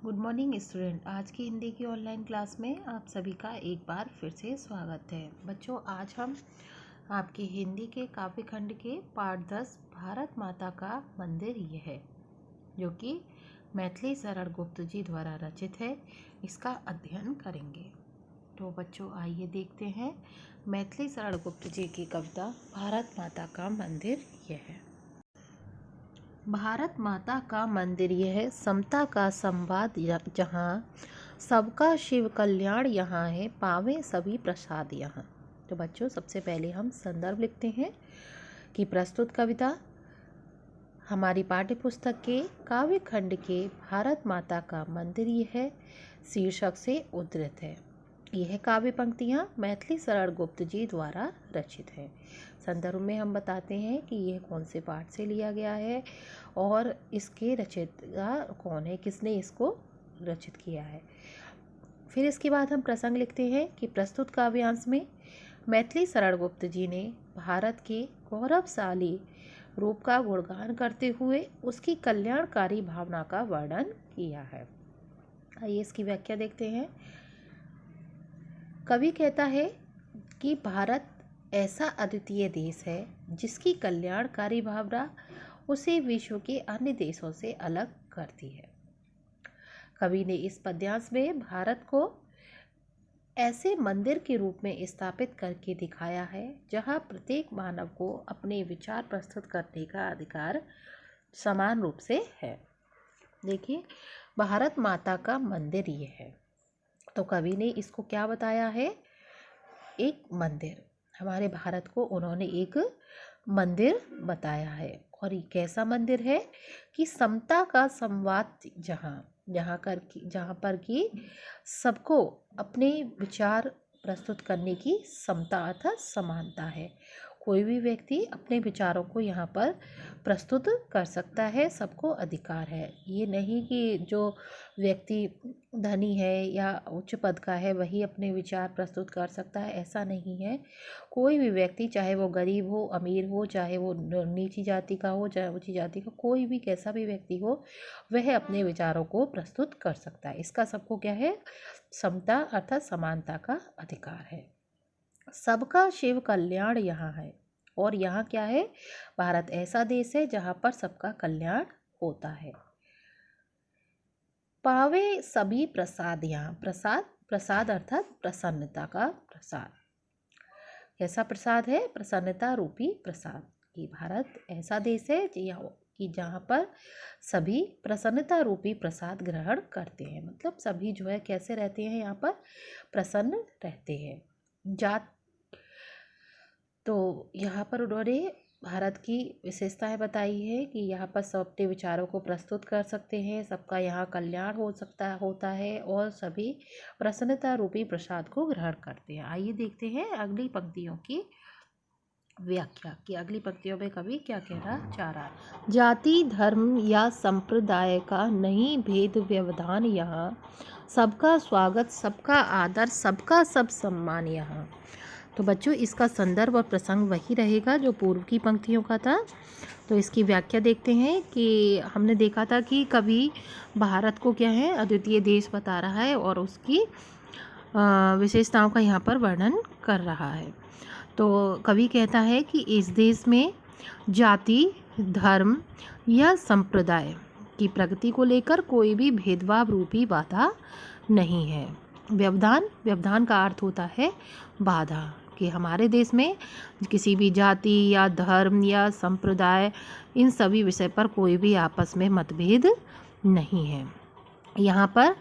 Good morning student. आज की हिंदी की ऑनलाइन क्लास में आप सभी का एक बार फिर से स्वागत है। बच्चों, आज हम आपकी हिंदी के काव्य खंड के पाठ 10 भारत माता का मंदिर ये है, जो कि मैथिली शरण गुप्त जी द्वारा रचित है, इसका अध्ययन करेंगे। तो बच्चों, आइए देखते हैं मैथिली शरण गुप्त जी की कविता भारत माता का मंदिर ये है। भारत माता का मंदिर यह है, समता का संवाद जहाँ, सबका शिव कल्याण यहाँ है, पावे सभी प्रसाद यहाँ। तो बच्चों, सबसे पहले हम संदर्भ लिखते हैं कि प्रस्तुत कविता हमारी पाठ्य पुस्तक के काव्य खंड के भारत माता का मंदिर यह है शीर्षक से उद्धृत है। यह काव्य पंक्तियाँ मैथिली शरण गुप्त जी द्वारा रचित है। संदर्भ में हम बताते हैं कि यह कौन से पाठ से लिया गया है और इसके रचयिता कौन है, किसने इसको रचित किया है। फिर इसके बाद हम प्रसंग लिखते हैं कि प्रस्तुत काव्यांश में मैथिली शरण गुप्त जी ने भारत के गौरवशाली रूप का गुणगान करते हुए उसकी कल्याणकारी भावना का वर्णन किया है। आइए इसकी व्याख्या देखते हैं। कवि कहता है कि भारत ऐसा अद्वितीय देश है जिसकी कल्याणकारी भावना उसे विश्व के अन्य देशों से अलग करती है। कवि ने इस पद्यांश में भारत को ऐसे मंदिर के रूप में स्थापित करके दिखाया है जहां प्रत्येक मानव को अपने विचार प्रस्तुत करने का अधिकार समान रूप से है। देखिए, भारत माता का मंदिर ये है, तो कवि ने इसको क्या बताया है? एक मंदिर। हमारे भारत को उन्होंने एक मंदिर बताया है। और ये कैसा मंदिर है कि समता का संवाद जहाँ पर कि सबको अपने विचार प्रस्तुत करने की समता अर्थात समानता है। कोई भी व्यक्ति अपने विचारों को यहाँ पर प्रस्तुत कर सकता है, सबको अधिकार है। ये नहीं कि जो व्यक्ति धनी है या उच्च पद का है वही अपने विचार प्रस्तुत कर सकता है, ऐसा नहीं है। कोई भी व्यक्ति, चाहे वो गरीब हो, अमीर हो, चाहे वो नीची जाति का हो, चाहे ऊंची जाति का, कोई भी कैसा भी व्यक्ति हो, वह अपने विचारों को प्रस्तुत कर सकता है। इसका सबको क्या है? समता अर्थात समानता का अधिकार है। सबका शिव कल्याण यहाँ है। और यहाँ क्या है? भारत ऐसा देश है जहाँ पर सबका कल्याण होता है। पावे सभी प्रसाद यहाँ। प्रसाद अर्थात प्रसन्नता का प्रसाद। कैसा प्रसाद है? प्रसन्नता रूपी प्रसाद। कि भारत ऐसा देश है कि जहाँ पर सभी प्रसन्नता रूपी प्रसाद ग्रहण करते हैं। मतलब सभी जो है कैसे रहते हैं? यहाँ पर प्रसन्न रहते हैं। तो यहाँ पर उन्होंने भारत की विशेषताएं बताई है कि यहाँ पर सब अपने विचारों को प्रस्तुत कर सकते हैं, सबका यहाँ कल्याण होता है और सभी प्रसन्नता रूपी प्रसाद को ग्रहण करते हैं। आइए देखते हैं अगली पंक्तियों की व्याख्या कि अगली पंक्तियों में कवि क्या कहना चाह रहा है। जाति, धर्म या संप्रदाय का नहीं भेद व्यवधान यहाँ, सबका स्वागत, सबका आदर, सबका सब सम्मान यहाँ। तो बच्चों, इसका संदर्भ और प्रसंग वही रहेगा जो पूर्व की पंक्तियों का था। तो इसकी व्याख्या देखते हैं कि हमने देखा था कि कवि भारत को क्या है? अद्वितीय देश बता रहा है और उसकी विशेषताओं का यहाँ पर वर्णन कर रहा है। तो कवि कहता है कि इस देश में जाति, धर्म या संप्रदाय की प्रगति को लेकर कोई भी भेदभाव रूपी बाधा नहीं है। व्यवधान का अर्थ होता है बाधा। कि हमारे देश में किसी भी जाति या धर्म या संप्रदाय, इन सभी विषय पर कोई भी आपस में मतभेद नहीं है। यहाँ पर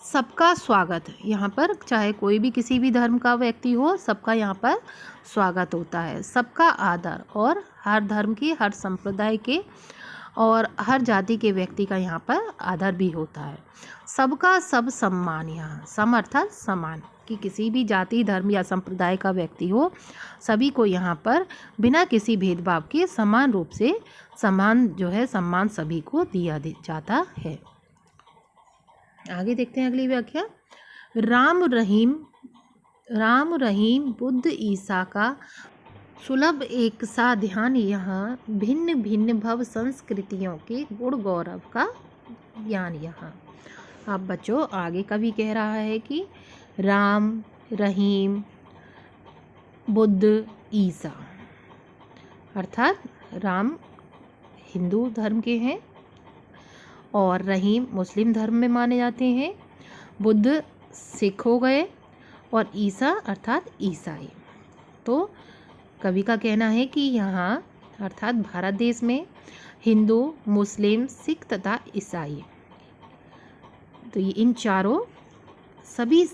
सबका स्वागत, यहाँ पर चाहे कोई भी किसी भी धर्म का व्यक्ति हो, सबका यहाँ पर स्वागत होता है। सबका आदर, और हर धर्म की, हर संप्रदाय के और हर जाति के व्यक्ति का यहाँ पर आदर भी होता है। सबका सब सम्मान यहाँ। सम अर्थात समान, कि किसी भी जाति, धर्म या संप्रदाय का व्यक्ति हो, सभी को यहाँ पर बिना किसी भेदभाव के समान रूप से सम्मान सभी को दिया जाता है। आगे देखते हैं अगली व्याख्या। राम रहीम बुद्ध ईसा का सुलभ एक सा ध्यान यहाँ, भिन्न भिन्न भव संस्कृतियों के गुण गौरव का ज्ञान यहाँ। अब बच्चों आगे कवि कह रहा है कि राम, रहीम, बुद्ध, ईसा। अर्थात राम हिंदू धर्म के हैं और रहीम मुस्लिम धर्म में माने जाते हैं, बुद्ध सिख हो गए और ईसा अर्थात ईसाई। तो कवि का कहना है कि यहाँ अर्थात भारत देश में हिंदू, मुस्लिम, सिख तथा ईसाई, तो ये इन चारों सभी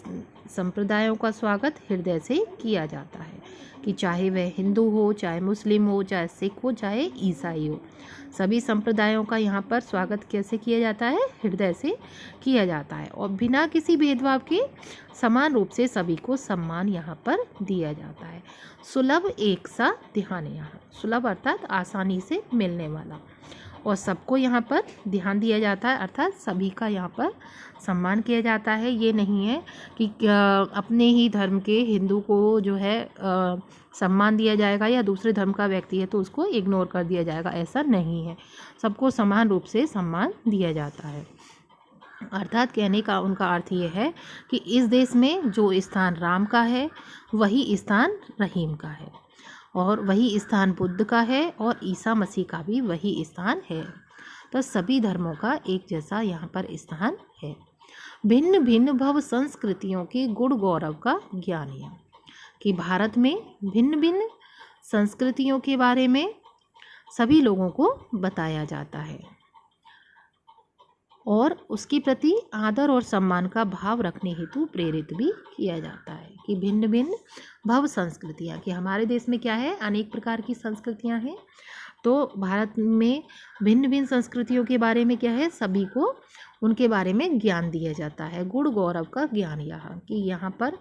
संप्रदायों का स्वागत हृदय से किया जाता है कि चाहे वह हिंदू हो, चाहे मुस्लिम हो, चाहे सिख हो, चाहे ईसाई हो, सभी संप्रदायों का यहाँ पर स्वागत कैसे किया जाता है? हृदय से किया जाता है और बिना किसी भेदभाव के समान रूप से सभी को सम्मान यहाँ पर दिया जाता है। सुलभ एक सा ध्यान, यहाँ सुलभ अर्थात आसानी से मिलने वाला, और सबको यहाँ पर ध्यान दिया जाता है अर्थात सभी का यहाँ पर सम्मान किया जाता है। ये नहीं है कि अपने ही धर्म के हिंदू को जो है सम्मान दिया जाएगा या दूसरे धर्म का व्यक्ति है तो उसको इग्नोर कर दिया जाएगा, ऐसा नहीं है। सबको समान रूप से सम्मान दिया जाता है। अर्थात कहने का उनका अर्थ ये है कि इस देश में जो स्थान राम का है वही स्थान रहीम का है और वही स्थान बुद्ध का है और ईसा मसीह का भी वही स्थान है। तो सभी धर्मों का एक जैसा यहाँ पर स्थान है। भिन्न भिन्न भव संस्कृतियों के गुण गौरव का ज्ञान है कि भारत में भिन्न भिन्न संस्कृतियों के बारे में सभी लोगों को बताया जाता है और उसके प्रति आदर और सम्मान का भाव रखने हेतु प्रेरित भी किया जाता है कि भिन्न भिन्न भव संस्कृतियाँ, कि हमारे देश में क्या है, अनेक प्रकार की संस्कृतियाँ हैं। तो भारत में भिन्न भिन्न संस्कृतियों के बारे में क्या है, सभी को उनके बारे में ज्ञान दिया जाता है। गुण गौरव का ज्ञान यहाँ कि यहाँ पर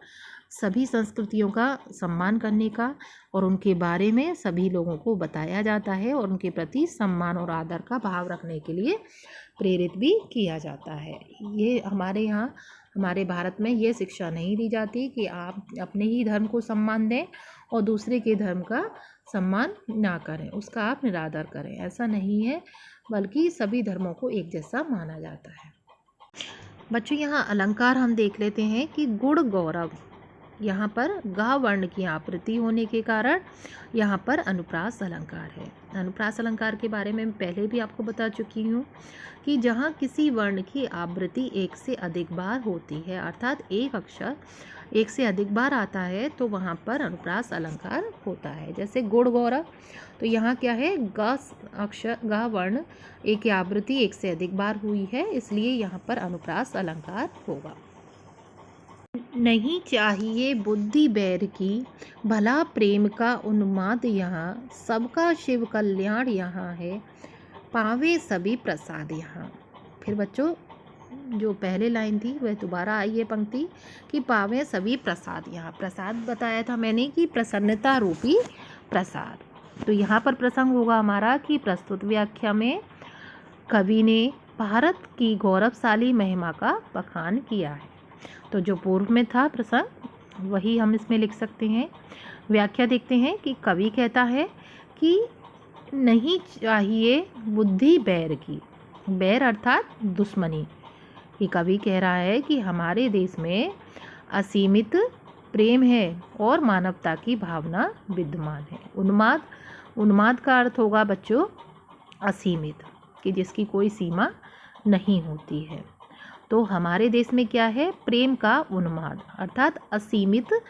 सभी संस्कृतियों का सम्मान करने का और उनके बारे में सभी लोगों को बताया जाता है और उनके प्रति सम्मान और आदर का भाव रखने के लिए प्रेरित भी किया जाता है। ये हमारे यहाँ हमारे भारत में ये शिक्षा नहीं दी जाती कि आप अपने ही धर्म को सम्मान दें और दूसरे के धर्म का सम्मान ना करें, उसका आप निरादर करें, ऐसा नहीं है, बल्कि सभी धर्मों को एक जैसा माना जाता है। बच्चों यहाँ अलंकार हम देख लेते हैं कि गुण गौरव, यहाँ पर गा वर्ण की आवृत्ति होने के कारण यहाँ पर अनुप्रास अलंकार है। अनुप्रास अलंकार के बारे में पहले भी आपको बता चुकी हूँ कि जहाँ किसी वर्ण की आवृत्ति एक से अधिक बार होती है अर्थात एक अक्षर एक से अधिक बार आता है तो वहाँ पर अनुप्रास अलंकार होता है। जैसे गुण गौरव, तो यहाँ क्या है, गा अक्षर गा वर्ण एक की आवृत्ति एक से अधिक बार हुई है, इसलिए यहाँ पर अनुप्रास अलंकार होगा। नहीं चाहिए बुद्धि बैर की, भला प्रेम का उन्माद यहाँ, सबका शिव कल्याण यहाँ है, पावे सभी प्रसाद यहाँ। फिर बच्चों जो पहले लाइन थी वह दोबारा आई है पंक्ति कि पावे सभी प्रसाद यहाँ। प्रसाद बताया था मैंने कि प्रसन्नता रूपी प्रसाद। तो यहाँ पर प्रसंग होगा हमारा कि प्रस्तुत व्याख्या में कवि ने भारत की गौरवशाली महिमा का बखान किया है। तो जो पूर्व में था प्रसंग वही हम इसमें लिख सकते हैं। व्याख्या देखते हैं कि कवि कहता है कि नहीं चाहिए बुद्धि बैर की, बैर अर्थात दुश्मनी। कि कवि कह रहा है कि हमारे देश में असीमित प्रेम है और मानवता की भावना विद्यमान है। उन्माद, उन्माद का अर्थ होगा बच्चों असीमित, कि जिसकी कोई सीमा नहीं होती है। तो हमारे देश में क्या है, प्रेम का उन्माद अर्थात असीमित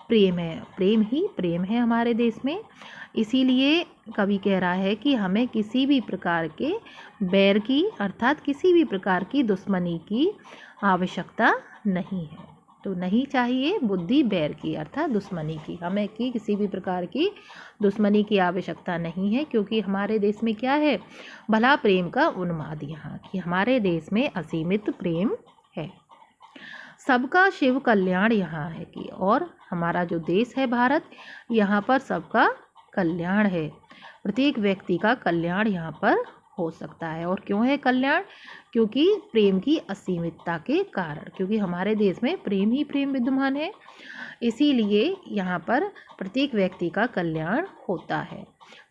प्रेम है, प्रेम ही प्रेम है हमारे देश में। इसीलिए कवि कह रहा है कि हमें किसी भी प्रकार के बैर की अर्थात किसी भी प्रकार की दुश्मनी की आवश्यकता नहीं है। तो नहीं चाहिए बुद्धि बैर की अर्थात दुश्मनी की, हमें की किसी भी प्रकार की दुश्मनी की आवश्यकता नहीं है, क्योंकि हमारे देश में क्या है, भला प्रेम का उन्माद यहाँ कि हमारे देश में असीमित प्रेम है। सबका शिव कल्याण यहाँ है कि, और हमारा जो देश है भारत, यहाँ पर सबका कल्याण है, प्रत्येक व्यक्ति का कल्याण यहाँ पर हो सकता है। और क्यों है कल्याण? क्योंकि प्रेम की असीमितता के कारण, क्योंकि हमारे देश में प्रेम ही प्रेम विद्यमान है, इसीलिए यहाँ पर प्रत्येक व्यक्ति का कल्याण होता है।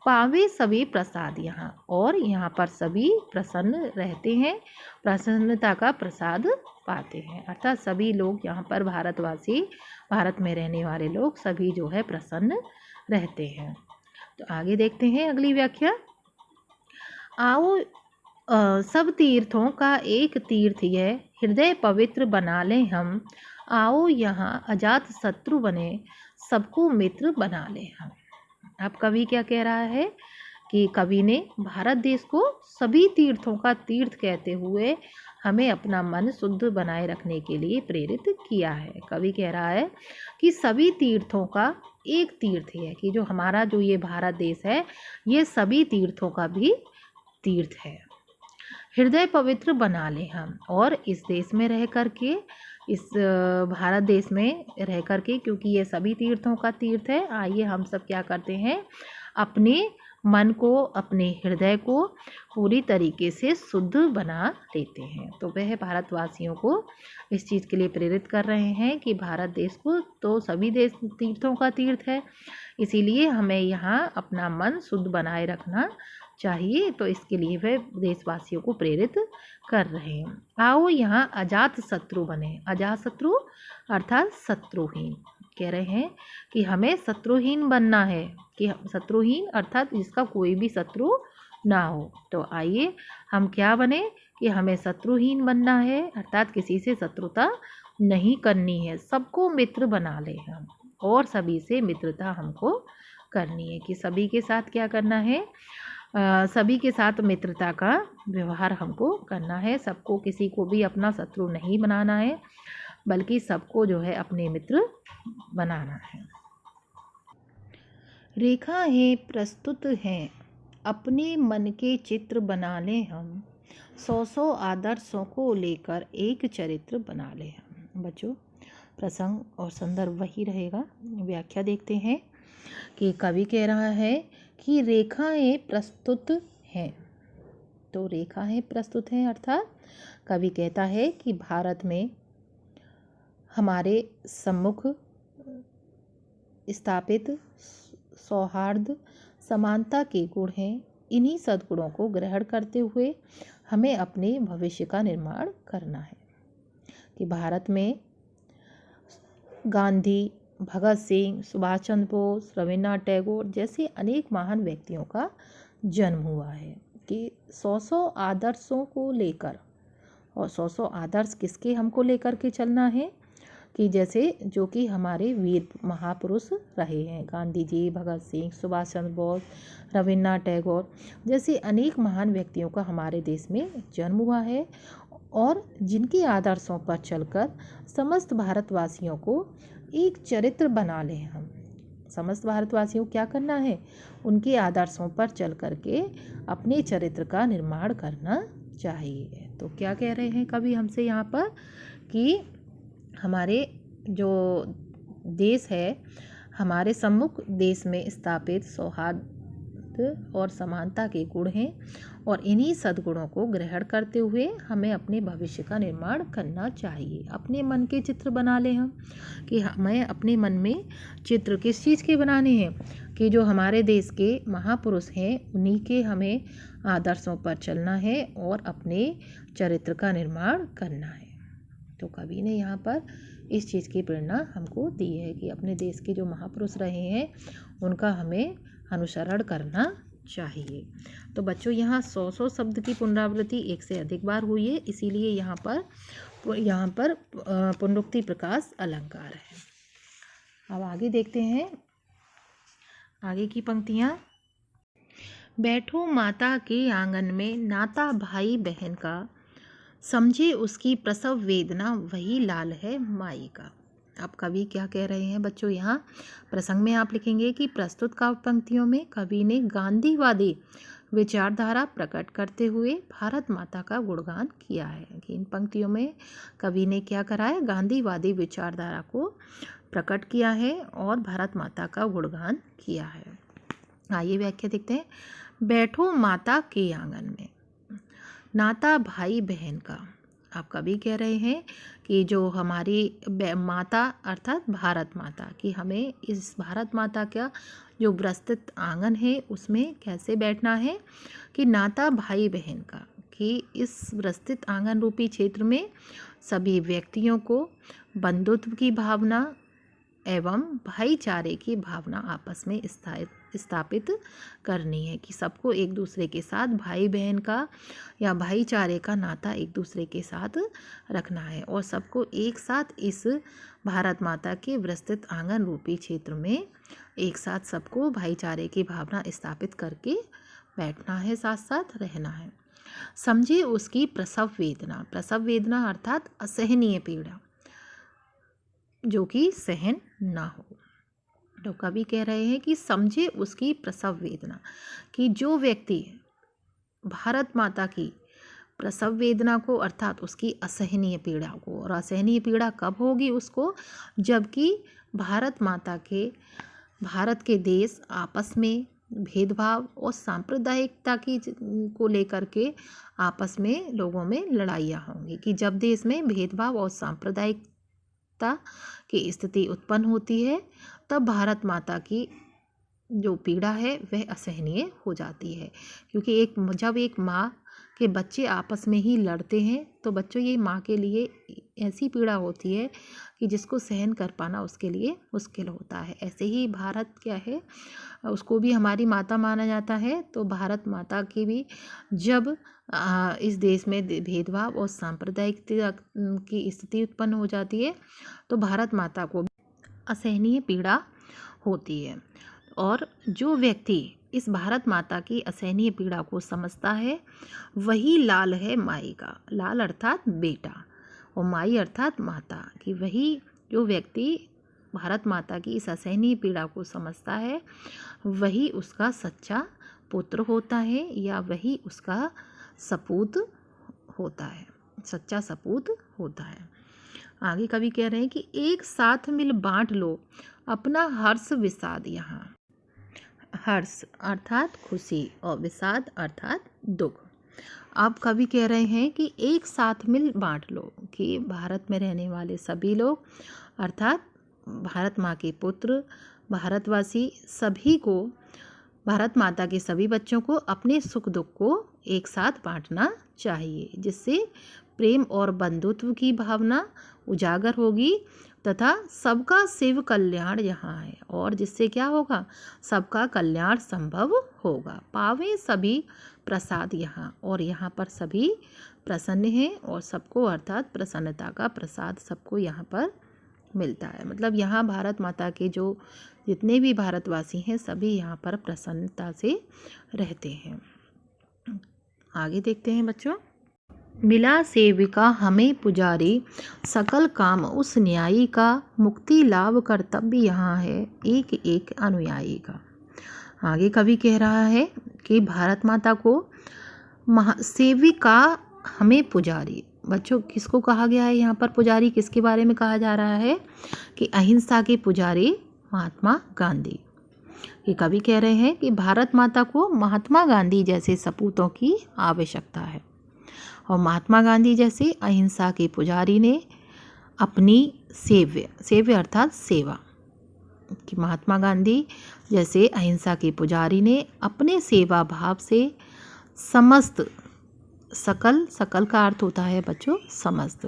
पावे सभी प्रसाद यहाँ, और यहाँ पर सभी प्रसन्न रहते हैं, प्रसन्नता का प्रसाद पाते हैं। अर्थात सभी लोग यहाँ पर भारतवासी, भारत में रहने वाले लोग सभी जो है प्रसन्न रहते हैं। तो आगे देखते हैं अगली व्याख्या। आओ सब तीर्थों का एक तीर्थ यह, हृदय पवित्र बना लें हम। आओ यहाँ अजात शत्रु बने, सबको मित्र बना लें हम। अब कवि क्या कह रहा है कि कवि ने भारत देश को सभी तीर्थों का तीर्थ कहते हुए हमें अपना मन शुद्ध बनाए रखने के लिए प्रेरित किया है। कवि कह रहा है कि सभी तीर्थों का एक तीर्थ है, कि जो हमारा जो ये भारत देश है ये सभी तीर्थों का भी तीर्थ है। हृदय पवित्र बना लें हम, और इस देश में रह करके, इस भारत देश में रह करके, क्योंकि ये सभी तीर्थों का तीर्थ है, आइए हम सब क्या करते हैं, अपने मन को, अपने हृदय को पूरी तरीके से शुद्ध बना लेते हैं। तो वह भारतवासियों को इस चीज़ के लिए प्रेरित कर रहे हैं कि भारत देश को तो सभी देश तीर्थों का तीर्थ है, इसीलिए हमें यहाँ अपना मन शुद्ध बनाए रखना चाहिए। तो इसके लिए वह देशवासियों को प्रेरित कर रहे हैं। आओ यहाँ अजात शत्रु बने। अजात शत्रु अर्थात शत्रुहीन, कह रहे हैं कि हमें शत्रुहीन बनना है, कि शत्रुहीन अर्थात जिसका कोई भी शत्रु ना हो। तो आइए हम क्या बने, कि हमें शत्रुहीन बनना है, अर्थात किसी से शत्रुता नहीं करनी है, सबको मित्र बना ले हम, और सभी से मित्रता हमको करनी है, कि सभी के साथ क्या करना है, सभी के साथ मित्रता का व्यवहार हमको करना है। सबको, किसी को भी अपना शत्रु नहीं बनाना है, बल्कि सबको जो है अपने मित्र बनाना है। रेखा है प्रस्तुत हैं, अपने मन के चित्र बना लें हम। 100 आदर्शों को लेकर एक चरित्र बना लें हम। बच्चों, प्रसंग और संदर्भ वही रहेगा। व्याख्या देखते हैं कि कवि कह रहा है कि रेखाएं प्रस्तुत हैं। तो रेखाएं प्रस्तुत हैं अर्थात कवि कहता है कि भारत में हमारे सम्मुख स्थापित सौहार्द समानता के गुण हैं। इन्हीं सद्गुणों को ग्रहण करते हुए हमें अपने भविष्य का निर्माण करना है। कि भारत में गांधी, भगत सिंह, सुभाष चंद्र बोस, रविन्द्रनाथ टैगोर जैसे अनेक महान व्यक्तियों का जन्म हुआ है। कि 100 आदर्शों को लेकर, और 100 आदर्श किसके हमको लेकर के चलना है, कि जैसे जो कि हमारे वीर महापुरुष रहे हैं, गांधी जी, भगत सिंह, सुभाष चंद्र बोस, रविन्द्रनाथ टैगोर जैसे अनेक महान व्यक्तियों का हमारे देश में जन्म हुआ है, और जिनके आदर्शों पर चलकर समस्त भारतवासियों को एक चरित्र बना लें हम। समस्त भारतवासियों को क्या करना है, उनके आदर्शों पर चल करके अपने चरित्र का निर्माण करना चाहिए। तो क्या कह रहे हैं कवि हमसे यहाँ पर, कि हमारे जो देश है, हमारे सम्मुख देश में स्थापित सौहार्द और समानता के गुण हैं, और इन्हीं सद्गुणों को ग्रहण करते हुए हमें अपने भविष्य का निर्माण करना चाहिए। अपने मन के चित्र बना लें हम, कि हमें अपने मन में चित्र किस चीज़ के बनाने हैं, कि जो हमारे देश के महापुरुष हैं उन्हीं के हमें आदर्शों पर चलना है और अपने चरित्र का निर्माण करना है। तो कवि ने यहाँ पर इस चीज़ की प्रेरणा हमको दी है कि अपने देश के जो महापुरुष रहे हैं उनका हमें अनुसरण करना चाहिए। तो बच्चों, यहाँ 100 शब्द की पुनरावृत्ति एक से अधिक बार हुई है, इसीलिए यहाँ पर पुनरुक्ति प्रकाश अलंकार है। अब आगे देखते हैं आगे की पंक्तियाँ। बैठो माता के आंगन में, नाता भाई बहन का, समझे उसकी प्रसव वेदना, वही लाल है माई का। अब कवि क्या कह रहे हैं बच्चों, यहाँ प्रसंग में आप लिखेंगे कि प्रस्तुत काव्य पंक्तियों में कवि ने गांधीवादी विचारधारा प्रकट करते हुए भारत माता का गुणगान किया है। कि इन पंक्तियों में कवि ने क्या करा है, गांधीवादी विचारधारा को प्रकट किया है और भारत माता का गुणगान किया है। आइए व्याख्या देखते हैं। बैठो माता के आंगन में, नाता भाई बहन का। आप कभी कह रहे हैं कि जो हमारी माता अर्थात भारत माता कि हमें इस भारत माता का जो विस्तृत आंगन है उसमें कैसे बैठना है, कि नाता भाई बहन का, कि इस विस्तृत आंगन रूपी क्षेत्र में सभी व्यक्तियों को बंधुत्व की भावना एवं भाईचारे की भावना आपस में स्थापित करनी है, कि सबको एक दूसरे के साथ भाई बहन का या भाईचारे का नाता एक दूसरे के साथ रखना है और सबको एक साथ इस भारत माता के विस्तृत आंगन रूपी क्षेत्र में एक साथ सबको भाईचारे की भावना स्थापित करके बैठना है, साथ साथ रहना है। समझे उसकी प्रसव वेदना। प्रसव वेदना अर्थात असहनीय पीड़ा जो कि सहन ना हो। तो कवि कह रहे हैं कि समझे उसकी प्रसव वेदना, कि जो व्यक्ति भारत माता की प्रसव वेदना को अर्थात उसकी असहनीय पीड़ा को, और असहनीय पीड़ा कब होगी उसको, जबकि भारत माता के भारत के देश आपस में भेदभाव और सांप्रदायिकता की को लेकर के आपस में लोगों में लड़ाइयाँ होंगी, कि जब देश में भेदभाव और सांप्रदायिकता की स्थिति उत्पन्न होती है तब भारत माता की जो पीड़ा है वह असहनीय हो जाती है। क्योंकि जब एक माँ के बच्चे आपस में ही लड़ते हैं तो बच्चों ये माँ के लिए ऐसी पीड़ा होती है कि जिसको सहन कर पाना उसके लिए मुश्किल होता है। ऐसे ही भारत क्या है, उसको भी हमारी माता माना जाता है। तो भारत माता की भी जब इस देश में भेदभाव और सांप्रदायिक की स्थिति उत्पन्न हो जाती है तो भारत माता को असहनीय पीड़ा होती है। और जो व्यक्ति इस भारत माता की असहनीय पीड़ा को समझता है वही लाल है माई का। लाल अर्थात बेटा और माई अर्थात माता, कि वही जो व्यक्ति भारत माता की इस असहनीय पीड़ा को समझता है वही उसका सच्चा पुत्र होता है या वही उसका सपूत होता है, सच्चा सपूत होता है। आगे कवि कह रहे हैं कि एक साथ मिल बांट लो अपना हर्ष विषाद। यहाँ हर्ष अर्थात खुशी और विषाद अर्थात दुख। अब कवि कह रहे हैं कि एक साथ मिल बांट लो, कि भारत में रहने वाले सभी लोग अर्थात भारत माँ के पुत्र भारतवासी सभी को, भारत माता के सभी बच्चों को अपने सुख दुख को एक साथ बांटना चाहिए, जिससे प्रेम और बंधुत्व की भावना उजागर होगी तथा सबका शिव कल्याण यहाँ है, और जिससे क्या होगा, सबका कल्याण संभव होगा। पावे सभी प्रसाद यहाँ, और यहाँ पर सभी प्रसन्न हैं और सबको अर्थात प्रसन्नता का प्रसाद सबको यहाँ पर मिलता है। मतलब यहाँ भारत माता के जो जितने भी भारतवासी हैं सभी यहाँ पर प्रसन्नता से रहते हैं। आगे देखते हैं बच्चों। मिला सेविका हमें पुजारी सकल काम उस न्यायी का, मुक्ति लाभ कर्तव्य यहाँ है एक एक अनुयायी का। आगे कवि कह रहा है कि भारत माता को सेविका हमें पुजारी। बच्चों किसको कहा गया है यहाँ पर पुजारी, किसके बारे में कहा जा रहा है, कि अहिंसा के पुजारी महात्मा गांधी। ये कवि कह रहे हैं कि भारत माता को महात्मा गांधी जैसे सपूतों की आवश्यकता है और महात्मा गांधी जैसे अहिंसा के पुजारी ने अपनी सेव्य अर्थात सेवा, कि महात्मा गांधी जैसे अहिंसा के पुजारी ने अपने सेवा भाव से समस्त सकल का अर्थ होता है बच्चों समस्त,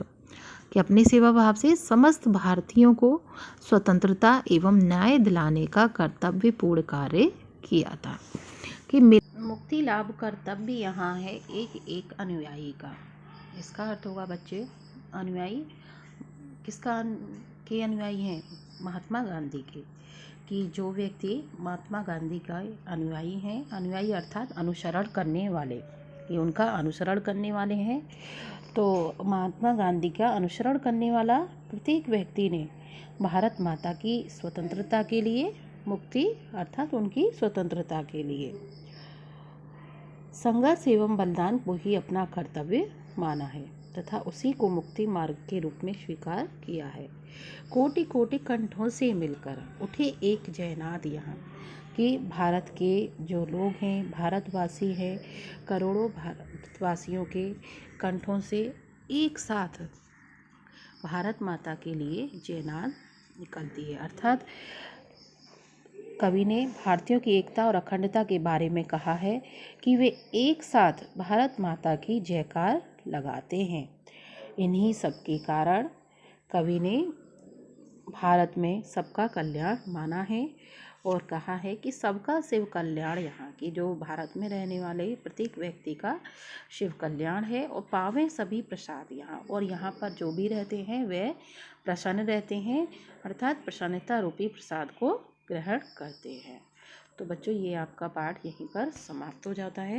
कि अपने सेवा भाव से समस्त भारतीयों को स्वतंत्रता एवं न्याय दिलाने का कर्तव्यपूर्ण कार्य किया था। कि मुक्ति लाभ कर्तव्य यहाँ है एक एक अनुयायी का। इसका अर्थ होगा बच्चे, अनुयायी किसका के अनुयायी हैं, महात्मा गांधी के, कि जो व्यक्ति महात्मा गांधी का अनुयायी हैं, अनुयायी अर्थात अनुसरण करने वाले, ये उनका अनुसरण करने वाले हैं। तो महात्मा गांधी का अनुसरण करने वाला प्रत्येक व्यक्ति ने भारत माता की स्वतंत्रता के लिए, मुक्ति अर्थात उनकी स्वतंत्रता के लिए संघर्ष एवं बलिदान को ही अपना कर्तव्य माना है तथा उसी को मुक्ति मार्ग के रूप में स्वीकार किया है। कोटि कोटि कंठों से मिलकर उठे एक जयनाद यहाँ, कि भारत के जो लोग हैं, भारतवासी हैं, करोड़ों वासियों के कंठों से एक साथ भारत माता के लिए जयनाद निकलती है। अर्थात कवि ने भारतीयों की एकता और अखंडता के बारे में कहा है कि वे एक साथ भारत माता की जयकार लगाते हैं। इन्हीं सब के कारण कवि ने भारत में सबका कल्याण माना है और कहा है कि सबका शिव कल्याण, यहाँ की जो भारत में रहने वाले प्रत्येक व्यक्ति का शिव कल्याण है और पावें सभी प्रसाद यहाँ, और यहाँ पर जो भी रहते हैं वे प्रसन्न रहते हैं, अर्थात प्रसन्नता रूपी प्रसाद को ग्रहण करते हैं। तो बच्चों, ये आपका पाठ यहीं पर समाप्त हो जाता है।